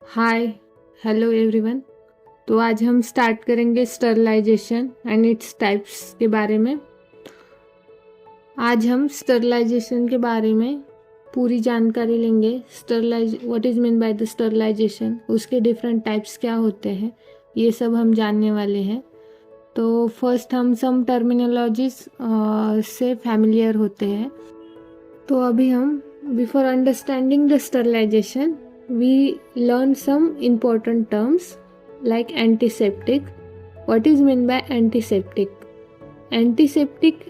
हाय, hello everyone. तो आज हम स्टार्ट करेंगे स्टरलाइजेशन एंड इट्स टाइप्स के बारे में। आज हम स्टरलाइजेशन के बारे में पूरी जानकारी लेंगे। What is mean by the sterilization, उसके डिफरेंट टाइप्स क्या होते हैं, ये सब हम जानने वाले हैं। तो फर्स्ट हम सम टर्मिनोलॉजीज से फैमिलियर होते हैं। तो अभी हम before understanding the sterilization we learn some important terms like antiseptic. What is meant by antiseptic? Antiseptic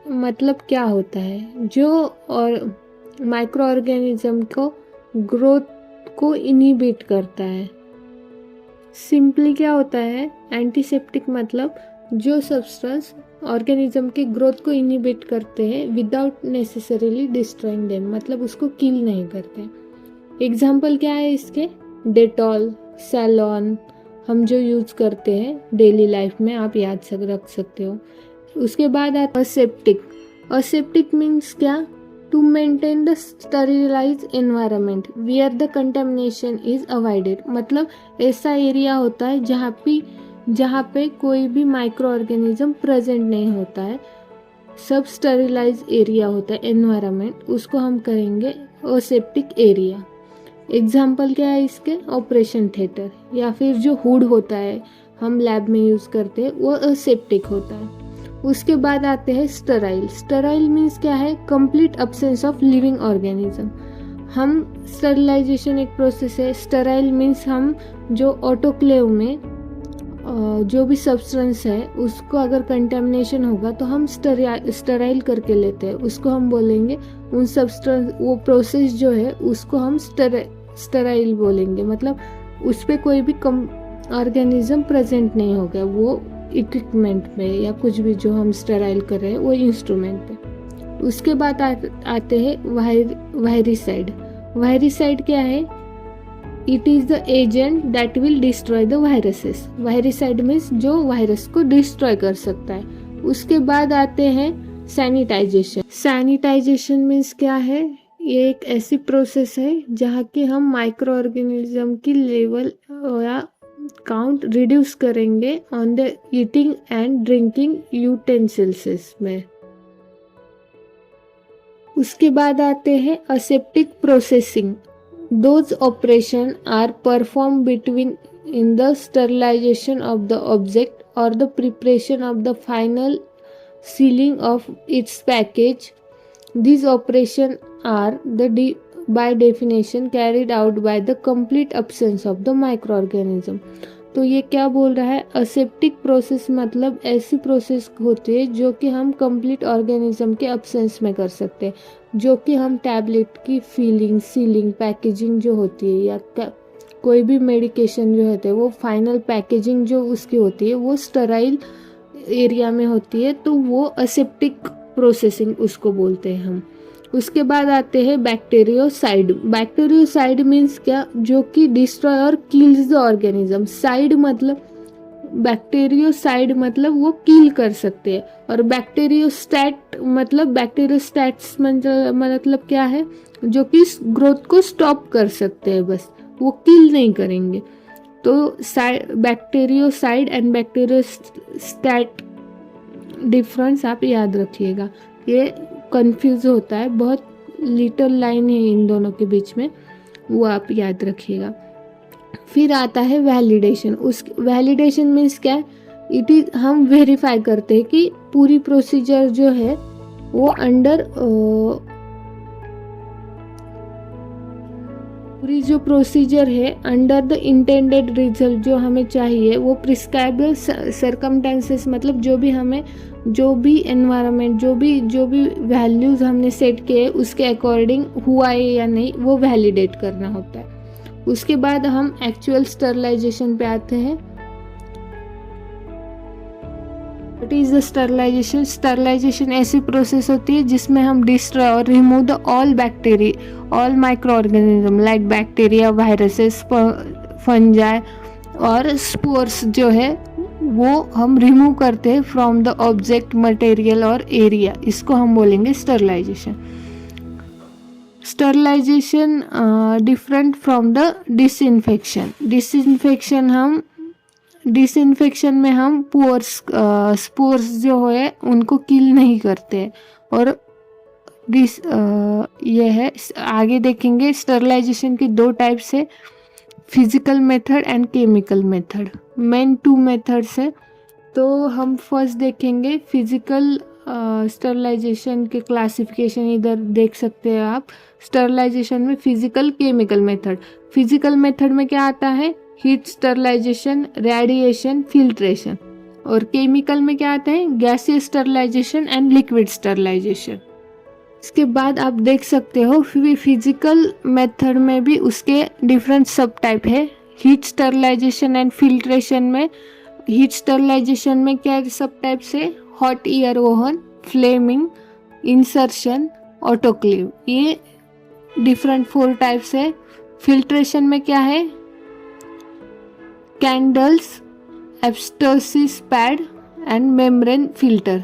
मतलब क्या होता है? जो और माइक्रो ऑर्गेनिज्म को ग्रोथ को इनहिबिट करता है। सिंपली क्या होता है एंटीसेप्टिक मतलब जो सब्सटेंस ऑर्गेनिज्म के ग्रोथ को इनहिबिट करते हैं विदाउट नेसेसरीली डिस्ट्रॉइंग देम, मतलब उसको किल नहीं करते। एग्जाम्पल क्या है इसके? डेटॉल, सैलॉन, हम जो यूज़ करते हैं डेली लाइफ में, आप याद रख सकते हो। उसके बाद आता है असेप्टिक। असेप्टिक मीन्स क्या? To maintain the sterilize environment where the contamination is avoided, मतलब ऐसा एरिया होता है जहाँ पे कोई भी माइक्रो ऑर्गेनिज्म प्रेजेंट नहीं होता है, सब स्टरलाइज एरिया होता है एनवायरनमेंट, उसको हम कहेंगे असेप्टिक एरिया। एग्जाम्पल क्या है इसके? ऑपरेशन थिएटर या फिर जो हुड होता है हम लैब में यूज़ करते हैं, वो असेप्टिक होता है। उसके बाद आते हैं स्टराइल। स्टराइल मीन्स क्या है? Complete absence of living organism. हम स्टरलाइजेशन एक प्रोसेस है। स्टराइल मीन्स हम जो ऑटोक्लेव में जो भी सब्सटेंस है उसको अगर कंटेमिनेशन होगा तो हम स्टराइल करके लेते हैं, उसको हम बोलेंगे उन सब्सटेंस, वो प्रोसेस जो है उसको हम स्टराइल बोलेंगे, मतलब उस पर कोई भी ऑर्गेनिज्म प्रेजेंट नहीं होगा वो इक्विपमेंट में या कुछ भी जो हम स्टराइल कर रहे हैं वो इंस्ट्रूमेंट पे। उसके बाद आते हैं वायरिसाइड। वायरिसाइड क्या है? It is the agent that will destroy the viruses. Viricide means जो वायरस को डिस्ट्रॉय कर सकता है। उसके बाद आते हैं सैनिटाइजेशन। सैनिटाइजेशन मीन्स क्या है? ये एक ऐसी प्रोसेस है जहाँ कि हम माइक्रो ऑर्गेनिज्म की लेवल या काउंट रिड्यूस करेंगे on the eating and drinking utensils में। उसके बाद आते हैं aseptic processing. Those operations are performed between in the sterilization of the object or the preparation of the final sealing of its package. These operations are by definition carried out by the complete absence of the microorganism. तो ये क्या बोल रहा है? Aseptic process मतलब ऐसी process होती है जो कि हम कंप्लीट ऑर्गेनिज्म के अब्सेंस में कर सकते हैं, जो कि हम टैबलेट की फीलिंग, सीलिंग, पैकेजिंग जो होती है या कोई भी मेडिकेशन जो होते हैं वो फाइनल पैकेजिंग जो उसकी होती है वो स्टराइल एरिया में होती है, तो वो असेप्टिक प्रोसेसिंग उसको बोलते हैं हम। उसके बाद आते हैं बैक्टीरियोसाइड। बैक्टीरियोसाइड मीन्स क्या? जो कि डिस्ट्रॉय और किल्स द ऑर्गेनिज्म। साइड मतलब बैक्टीरियोसाइड मतलब वो किल कर सकते हैं, और बैक्टीरियोस्टैट मतलब बैक्टीरियोस्टैट्स मतलब क्या है? जो कि ग्रोथ को स्टॉप कर सकते हैं, बस वो किल नहीं करेंगे। तो बैक्टीरियोसाइड एंड बैक्टीरियोस्टैट डिफरेंस आप याद रखिएगा, ये कंफ्यूज होता है, बहुत लिटिल लाइन है इन दोनों के बीच में, वो आप याद रखिएगा। फिर आता है वैलिडेशन। उस वैलिडेशन मीन्स क्या है? इट इज हम वेरीफाई करते हैं कि पूरी प्रोसीजर जो है वो पूरी जो प्रोसीजर है अंडर द इंटेंडेड रिजल्ट जो हमें चाहिए, वो प्रिस्क्राइब्ड सर्कमस्टेंसेस मतलब जो भी एनवायरनमेंट, जो भी वैल्यूज हमने सेट किए उसके अकॉर्डिंग हुआ है या नहीं, वो वैलिडेट करना होता है। उसके बाद हम एक्चुअल स्टरलाइजेशन पे आते हैं। What is the sterilization? Sterilization ऐसी प्रोसेस होती है जिसमें हम डिस्ट्रॉय और remove the all bacteria, all micro organism like bacteria, viruses, fungi और स्पोर्स जो है वो हम रिमूव करते हैं फ्रॉम द ऑब्जेक्ट, मटेरियल और एरिया, इसको हम बोलेंगे sterilization. Sterilization different from the disinfection. Disinfection में हम स्पोर्स जो है उनको किल नहीं करते। और ये है, आगे देखेंगे स्टरलाइजेशन के 2 टाइप्स है, physical method and chemical method. Main 2 methods है। तो हम फर्स्ट देखेंगे फिजिकल स्टरलाइजेशन के क्लासिफिकेशन, इधर देख सकते हैं आप। स्टरलाइजेशन में physical, chemical method. Physical method में क्या आता है, हीट स्टरलाइजेशन, रेडिएशन, फिल्ट्रेशन। और केमिकल में क्या आता है, gaseous sterilization and liquid sterilization. इसके बाद आप देख सकते हो फिजिकल मेथड में भी उसके डिफरेंट सब टाइप है। हीट स्टरलाइजेशन एंड फिल्ट्रेशन में, हीट स्टरलाइजेशन में क्या सब टाइप्स है, hot air oven, flaming, incineration, autoclave, ये डिफरेंट 4 टाइप्स है। फिल्ट्रेशन में क्या है, candles, asbestos pad and membrane filter.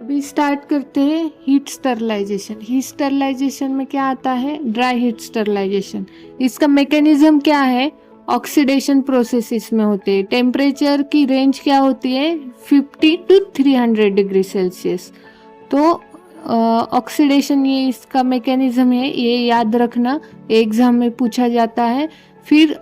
अभी स्टार्ट करते हैं हीट स्टरलाइजेशन। हीट स्टरलाइजेशन में क्या आता है, ड्राई हीट स्टरलाइजेशन। इसका मैकेनिज्म क्या है, ऑक्सीडेशन प्रोसेस इसमें होते हैं। टेम्परेचर की रेंज क्या होती है, 50 to 300 डिग्री सेल्सियस। तो ऑक्सीडेशन ये इसका मैकेनिज्म है, ये याद रखना, एग्जाम में पूछा जाता है। फिर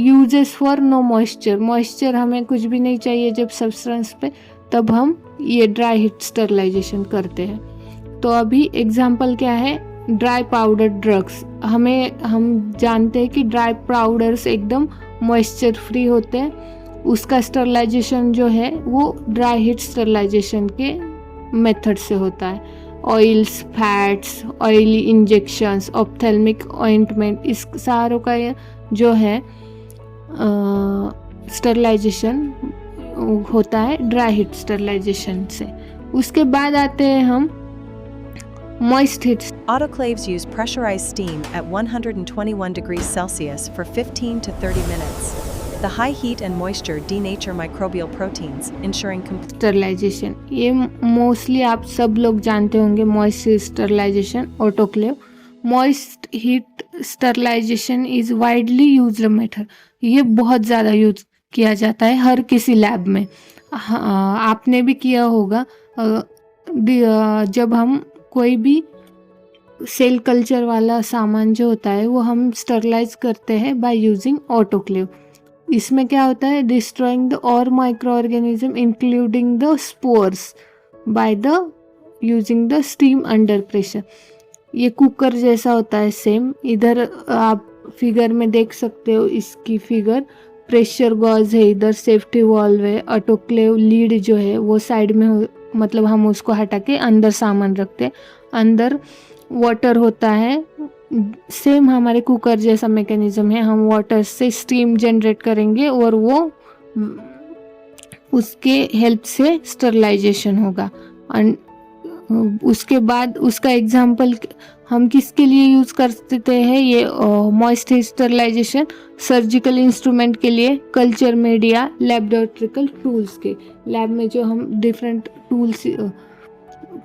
uses for no moisture, moisture हमें कुछ भी नहीं चाहिए जब सब्सटेंस पे, तब हम ये ड्राई हीट स्टरलाइजेशन करते हैं। तो अभी एग्जाम्पल क्या है, ड्राई पाउडर ड्रग्स। हम जानते हैं कि ड्राई पाउडर्स एकदम मॉइस्चर फ्री होते हैं, उसका स्टरलाइजेशन जो है वो ड्राई हीट स्टरलाइजेशन के मेथड से होता है। Oils, fats, oily injections, ophthalmic ointment, इस सारों का जो है स्टरलाइजेशन होता है ड्राई हीट स्टरलाइजेशन से। उसके बाद आते हैं हम moist heat. Autoclaves use pressurized steam at 121 degrees Celsius for 15 to 30 minutes. The high heat and moisture denature microbial proteins, ensuring complete sterilisation. ये मोस्टली आप सब लोग जानते होंगे, moist heat sterilisation, autoclave. moist heat sterilisation is widely used method. ये बहुत ज़्यादा use किया जाता है हर किसी लैब में। आपने भी किया होगा, जब हम कोई भी सेल कल्चर वाला सामान जो होता है वो हम स्टरलाइज करते हैं बाय यूजिंग ऑटोक्लेव। इसमें क्या होता है, डिस्ट्रॉइंग द और micro organism including the spores by the using the steam under pressure. ये कुकर जैसा होता है सेम। इधर आप फिगर में देख सकते हो, इसकी फिगर प्रेशर गॉज है, इधर सेफ्टी वॉल्व है, ऑटोक्लेव लीड जो है वो साइड में मतलब हम उसको हटा के अंदर सामान रखते हैं। अंदर वाटर होता है, सेम हमारे कुकर जैसा मैकेनिज्म है। हम वाटर से स्टीम जनरेट करेंगे और वो उसके हेल्प से स्टरलाइजेशन होगा। उसके बाद उसका एग्जाम्पल हम किसके लिए यूज़ करते हैं, ये moist heat sterilisation surgical instrument के लिए, कल्चर मीडिया, लैबोरेटरिकल टूल्स के। लैब में जो हम डिफरेंट टूल्स,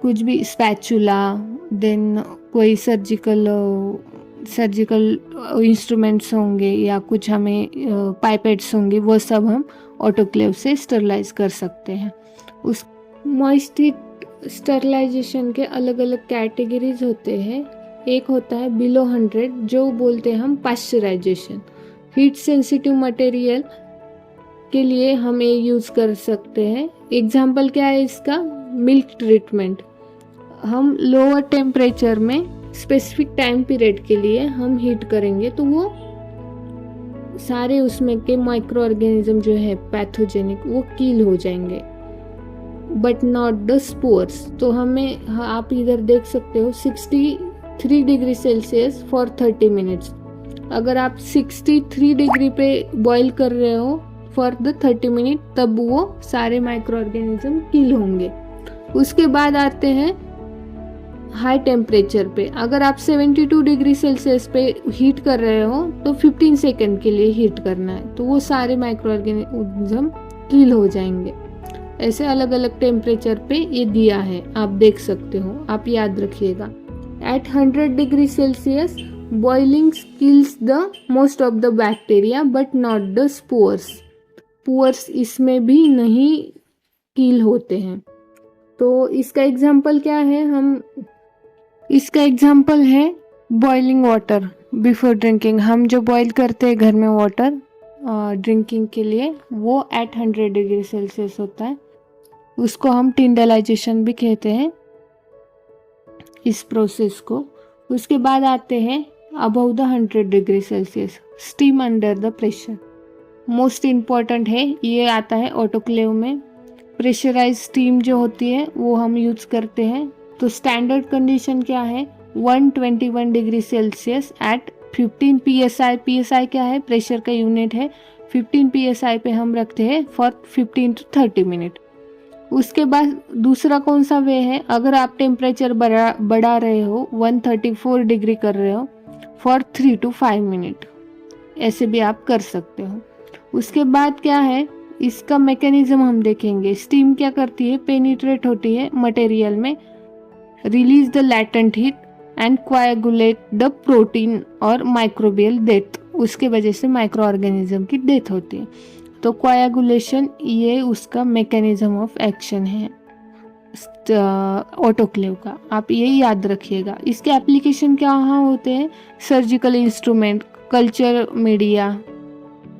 कुछ भी स्पैचुला, देन कोई सर्जिकल इंस्ट्रूमेंट्स होंगे या कुछ हमें पाइपेट्स होंगे, वो सब हम ऑटोक्लेव से स्टरलाइज कर सकते हैं। उस मॉइस्ट हीट स्टरलाइजेशन के अलग अलग कैटेगरीज होते हैं। एक होता है बिलो 100, जो बोलते हैं हम पाश्चराइजेशन। हीट सेंसिटिव मटेरियल के लिए हम ये यूज़ कर सकते हैं। एग्जाम्पल क्या है इसका, मिल्क ट्रीटमेंट। हम लोअर टेम्परेचर में स्पेसिफिक टाइम पीरियड के लिए हम हीट करेंगे तो वो सारे उसमें के माइक्रो ऑर्गेनिज्म जो है पैथोजेनिक वो किल हो जाएंगे, बट नॉट द स्पोर्स। तो हमें, आप इधर देख सकते हो 63 डिग्री सेल्सियस फॉर 30 मिनट्स। अगर आप 63 डिग्री पे बॉईल कर रहे हो फॉर द 30 मिनट, तब वो सारे माइक्रो ऑर्गेनिज्म किल होंगे। उसके बाद आते हैं हाई टेम्परेचर पे। अगर आप 72 डिग्री सेल्सियस पे हीट कर रहे हो तो 15 सेकेंड के लिए हीट करना है, तो वो सारे माइक्रो ऑर्गेनिज्म किल हो जाएंगे। ऐसे अलग अलग टेम्परेचर पे ये दिया है, आप देख सकते हो, आप याद रखिएगा। At 100 degree Celsius boiling kills the most of the bacteria but not the spores. Spores इसमें भी नहीं किल होते हैं। तो इसका एग्जाम्पल क्या है, इसका एग्जाम्पल है बॉइलिंग वाटर बिफोर ड्रिंकिंग। हम जो बॉईल करते हैं घर में वाटर ड्रिंकिंग के लिए, वो एट 100 डिग्री सेल्सियस होता है। उसको हम टिंडलाइजेशन भी कहते हैं इस प्रोसेस को। उसके बाद आते हैं above the 100 degree Celsius steam under the pressure. Most important है, ये आता है ऑटोक्लेव में। प्रेशराइज स्टीम जो होती है वो हम यूज़ करते हैं। तो स्टैंडर्ड कंडीशन क्या है, 121 degree Celsius at 15 psi। psi क्या है, प्रेशर का यूनिट है। 15 psi पे हम रखते हैं फॉर 15 to 30 मिनट। उसके बाद दूसरा कौन सा वे है, अगर आप टेम्परेचर बढ़ा रहे हो, 134 डिग्री कर रहे हो फॉर 3 to 5 मिनट, ऐसे भी आप कर सकते हो। उसके बाद क्या है, इसका मैकेनिज्म हम देखेंगे। स्टीम क्या करती है, पेनिट्रेट होती है मटेरियल में, release the latent heat and coagulate the protein और माइक्रोबियल डेथ। उसके वजह से माइक्रो ऑर्गेनिज्म की डेथ होती है। तो कोएगुलेशन ये उसका मैकेनिज्म ऑफ एक्शन है ऑटोक्लेव का, आप ये याद रखिएगा। इसके एप्लीकेशन क्या होते हैं, surgical instrument, culture media,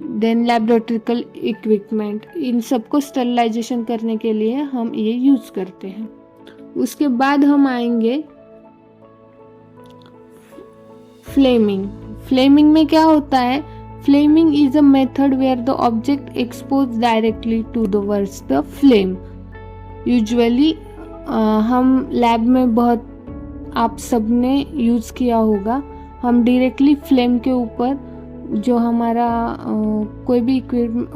then laboratory equipment, इन सबको स्टरलाइजेशन करने के लिए हम ये यूज़ करते हैं। उसके बाद हम आएंगे फ्लेमिंग। फ्लेमिंग में क्या होता है, flaming is a method where the object expose directly to the words the flame. Usually हम लैब में बहुत आप सबने यूज़ किया होगा, हम डायरेक्टली फ्लेम के ऊपर जो हमारा कोई भी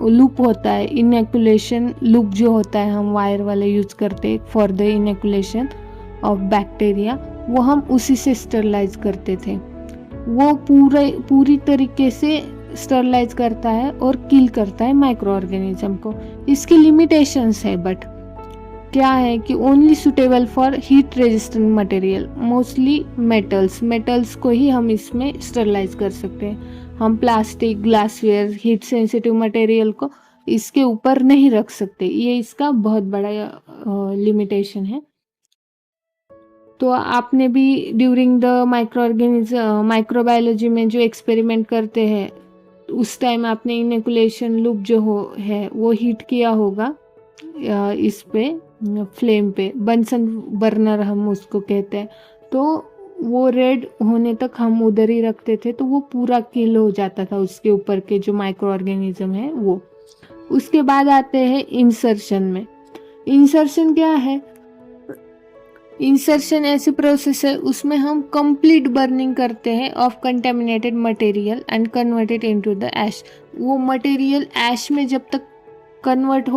लूप होता है, इनएकुलेशन लूप जो होता है, हम वायर वाले यूज़ करते हैं फॉर द इनएकुलेशन ऑफ बैक्टीरिया, वो हम उसी से स्टरलाइज करते थे। वो पूरी तरीके से स्टरलाइज करता है और किल करता है माइक्रो ऑर्गेनिज्म को। इसकी लिमिटेशंस है, बट क्या है कि only suitable for heat resistant material, mostly metals को ही हम इसमें स्टरलाइज कर सकते हैं। हम plastic, glassware, heat sensitive material को इसके ऊपर नहीं रख सकते, ये इसका बहुत बड़ा लिमिटेशन है। तो आपने भी ड्यूरिंग द माइक्रोबायोलॉजी में जो एक्सपेरिमेंट करते हैं, उस टाइम आपने इनएकुलेशन लूप जो है वो हीट किया होगा इस पे फ्लेम पे, बंसन बर्नर हम उसको कहते हैं। तो वो रेड होने तक हम उधर ही रखते थे, तो वो पूरा किल हो जाता था उसके ऊपर के जो माइक्रो ऑर्गेनिज्म है वो। उसके बाद आते हैं इंसर्शन में। इंसर्शन क्या है, इंसर्शन ऐसी प्रोसेस है उसमें हम कंप्लीट बर्निंग करते हैं of contaminated material and converted into the ash. वो मटेरियल ऐश में जब तक कन्वर्ट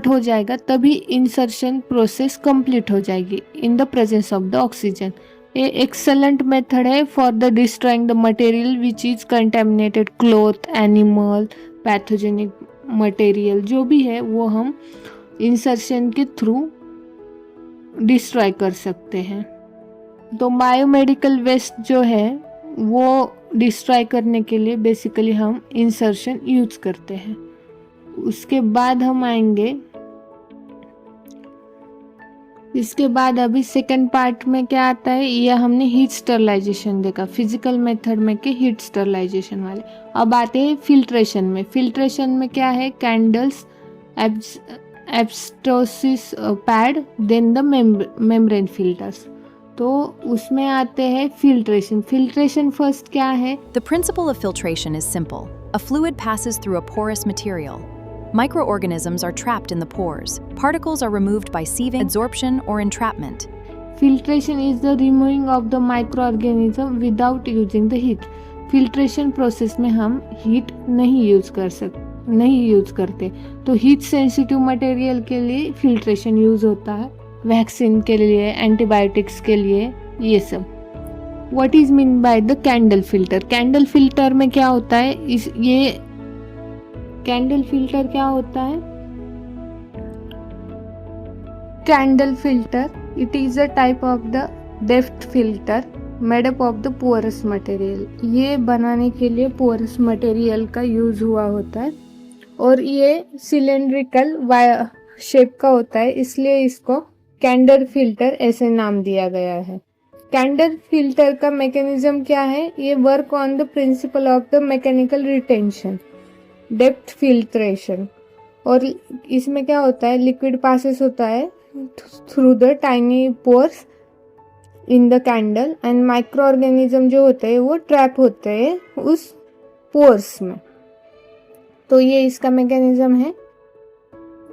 हो जाएगा तभी इंसर्शन प्रोसेस कंप्लीट हो जाएगी in the presence of the oxygen. ये एक्सेलेंट मेथड है for the destroying the material which is contaminated cloth, animal, pathogenic material जो भी है वो हम इंसर्शन के थ्रू डिस्ट्रॉय कर सकते हैं। तो बायोमेडिकल वेस्ट जो है वो डिस्ट्रॉय करने के लिए बेसिकली हम इंसर्शन यूज करते हैं। उसके बाद हम आएंगे, इसके बाद अभी सेकंड पार्ट में क्या आता है, यह हमने हीट स्टरलाइजेशन देखा, फिजिकल मेथड में के हीट स्टरलाइजेशन वाले। अब आते हैं फिल्ट्रेशन में। फिल्ट्रेशन में क्या है, candles, asbestos pad, then the membrane filters. तो उसमें आते हैं फिल्ट्रेशन। फिल्ट्रेशन फर्स्ट क्या है, The principle of filtration is simple. A fluid passes through a porous material. Microorganisms are trapped in the pores. Particles are removed by sieving, adsorption, or entrapment. filtration is the removing of the microorganism without using the heat. Filtration process में हम heat नहीं use करते। तो heat sensitive material के लिए filtration use होता है, vaccine के लिए, एंटीबायोटिक्स के लिए, ये सब। What is mean by the candle filter. Candle filter में क्या होता है, ये कैंडल फिल्टर क्या होता है, Candle filter, it is a type of the depth filter made up of the porous material. ये बनाने के लिए porous material का यूज हुआ होता है और ये सिलेंड्रिकल शेप का होता है, इसलिए इसको कैंडल फिल्टर ऐसे नाम दिया गया है। कैंडल फिल्टर का मैकेनिज्म क्या है? ये work on the principle of the mechanical retention, depth filtration. और इसमें क्या होता है? लिक्विड पासेस होता है through the tiny pores in the candle and micro organism जो होते हैं वो ट्रैप होते हैं उस पोर्स में। तो ये इसका मैकेनिज्म है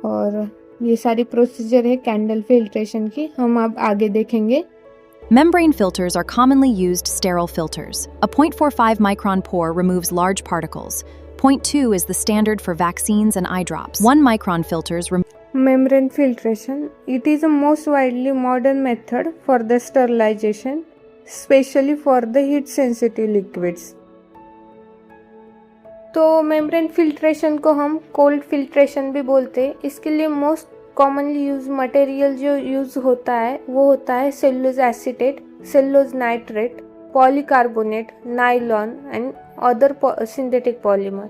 और ये सारी प्रोसीजर है कैंडल फिल्ट्रेशन की, हम अब आगे देखेंगे। Membrane filters are commonly used sterile filters. A 0.45 micron pore removes large particles. 0.2 is the standard for vaccines and eye drops. 1 micron filters Membrane filtration, it is the most widely modern method for the sterilization, especially for the heat sensitive liquids. तो membrane filtration को हम cold filtration भी बोलते हैं। इसके लिए most commonly use material जो use होता है वो होता है cellulose acetate, cellulose nitrate, polycarbonate, nylon and other synthetic polymer.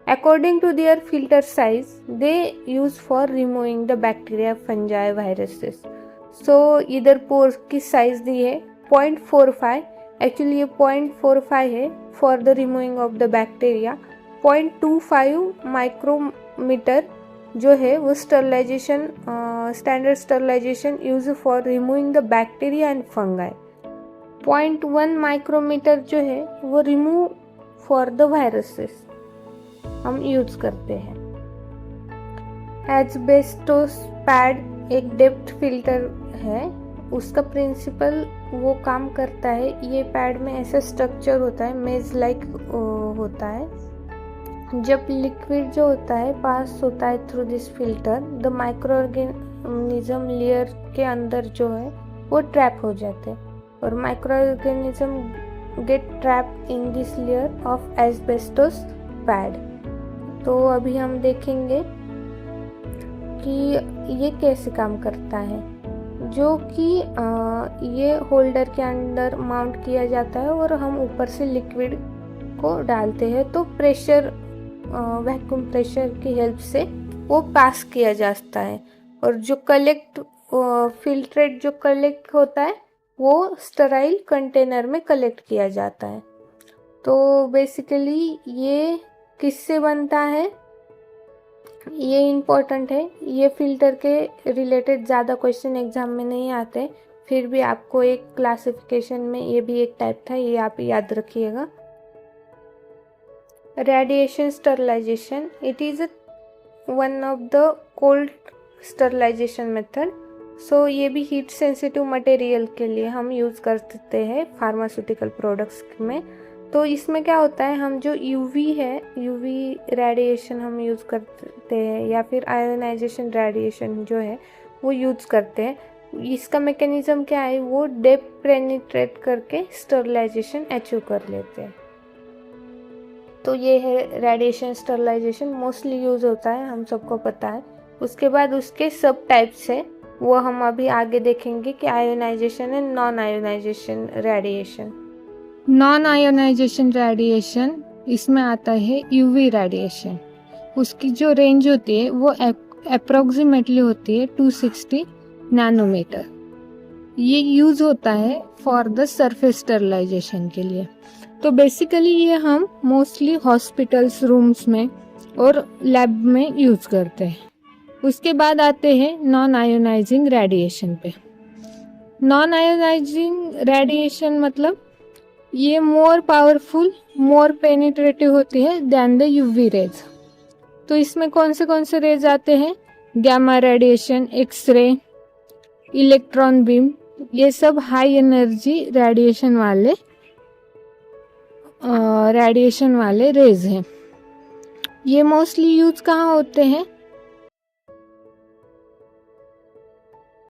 According to their filter size, they use for removing the bacteria, fungi, viruses. So इधर पोर्स की साइज दी है 0.45, एक्चुअली ये 0.45 है for the removing of the bacteria. 0.25 micrometre जो है वो sterilisation, standard sterilisation use for removing the bacteria and fungi. 0.1 micrometre जो है वो रिमूव फॉर द वायरसेस हम यूज करते हैं। एस्बेस्टोस पैड एक डेप्थ फिल्टर है, उसका प्रिंसिपल वो काम करता है। ये पैड में ऐसा स्ट्रक्चर होता है, मेज लाइक होता है। जब लिक्विड जो होता है पास होता है through this filter, the micro organism layer के अंदर जो है वो ट्रैप हो जाते हैं और micro organism gate trap in this layer of asbestos pad. तो अभी हम देखेंगे कि ये कैसे काम करता है, जो कि ये होल्डर के अंदर माउंट किया जाता है और हम ऊपर से लिक्विड को डालते हैं तो प्रेशर, वैक्यूम प्रेशर की हेल्प से वो पास किया जाता है और जो फिल्ट्रेट जो कलेक्ट होता है वो स्टराइल कंटेनर में कलेक्ट किया जाता है। तो बेसिकली ये किससे बनता है ये इम्पोर्टेंट है। ये फिल्टर के रिलेटेड ज़्यादा क्वेश्चन एग्जाम में नहीं आते, फिर भी आपको एक क्लासिफिकेशन में ये भी एक टाइप था, ये आप याद रखिएगा। Radiation sterilization, it is one of the cold sterilization method. So ये भी हीट सेंसिटिव मटेरियल के लिए हम यूज़ करते हैं फार्मास्यूटिकल प्रोडक्ट्स में। तो इसमें क्या होता है, हम जो यूवी है, यूवी रेडिएशन हम यूज़ करते हैं या फिर आयोनाइजेशन रेडिएशन जो है वो यूज़ करते हैं। इसका मैकेनिज्म क्या है, वो डेप्थ पेनिट्रेट करके स्टरलाइजेशन अचीव कर लेते हैं। तो ये है रेडिएशन स्टरलाइजेशन, मोस्टली यूज़ होता है, हम सबको पता है। उसके बाद उसके सब टाइप्स है, वो हम अभी आगे देखेंगे कि ionisation and non ionisation radiation. Non ionisation radiation इसमें आता है यूवी रेडिएशन। उसकी जो रेंज होती है वो अप्रोक्सीमेटली होती है 260 नैनोमीटर। ये यूज़ होता है फॉर द सरफेस स्टरलाइजेशन के लिए। तो बेसिकली ये हम मोस्टली हॉस्पिटल्स रूम्स में और लैब में यूज़ करते हैं। उसके बाद आते हैं नॉन आयोनाइजिंग रेडिएशन पे। नॉन आयोनाइजिंग रेडिएशन मतलब ये मोर पावरफुल, मोर पेनिट्रेटिव होती है दैन द यूवी रेज। तो इसमें कौन से रेज आते हैं, gamma radiation, X-ray, electron beam, ये सब हाई एनर्जी रेडिएशन वाले रेज हैं। ये मोस्टली यूज कहाँ होते हैं,